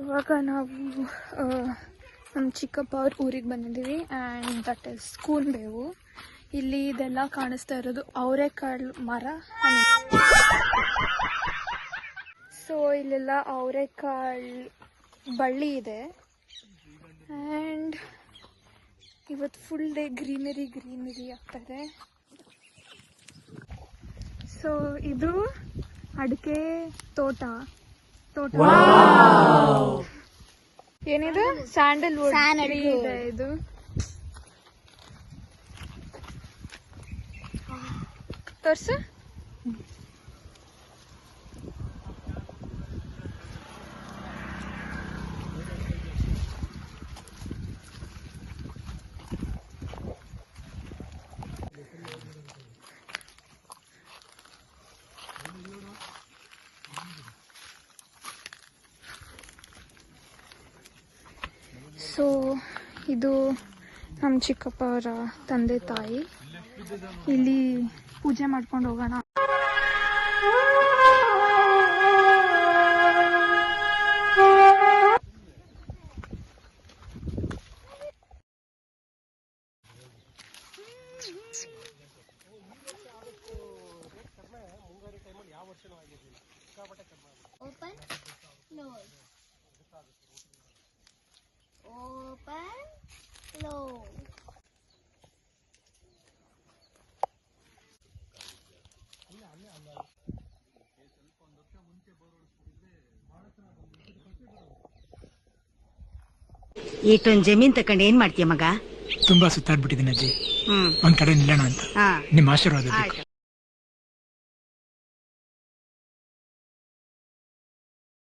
ಇವಾಗ ನಾವು ನಮ್ಮ ಚಿಕ್ಕಪ್ಪ ಅವ್ರ ಊರಿಗೆ ಬಂದಿದ್ದೀವಿ ಆ್ಯಂಡ್ ದಟ್ ಇಸ್ ಕೂನ್ಬೇವು. ಇಲ್ಲಿ ಇದೆಲ್ಲ ಕಾಣಿಸ್ತಾ ಇರೋದು ಅವರೆಕಾಳು ಮರ. ಸೊ ಇಲ್ಲೆಲ್ಲ ಅವರೆಕಾಳು ಬಳ್ಳಿ ಇದೆ ಆ್ಯಂಡ್ ಇವತ್ತು ಫುಲ್ ಡೇ ಗ್ರೀನರಿ ಆಗ್ತದೆ. ಸೊ ಇದು ಅಡಿಕೆ ತೋಟ. ಏನಿದು ಸ್ಯಾಂಡಲ್ವುಡ್ ಇದೆ. ಇದು ತೋರ್ಸು. ಸೊ ಇದು ನಮ್ಮ ಚಿಕ್ಕಪ್ಪ ಅವರ ತಂದೆ ತಾಯಿ. ಇಲ್ಲಿ ಪೂಜೆ ಮಾಡ್ಕೊಂಡು ಹೋಗೋಣ. ಇಷ್ಟೊಂದು ಜಮೀನ್ ತಕೊಂಡ್ ಏನ್ ಮಾಡ್ತೀಯ ಮಗ? ತುಂಬಾ ಸುತ್ತಾಡ್ಬಿಟ್ಟಿದ್ದೀನಿ ಅಜ್ಜಿ. ಒಂದ್ ಕಡೆ ನಿಲ್ಲೋಣ ಅಂತ ನಿಮ್ಮ ಆಶೀರ್ವಾದ ಬೇಕು.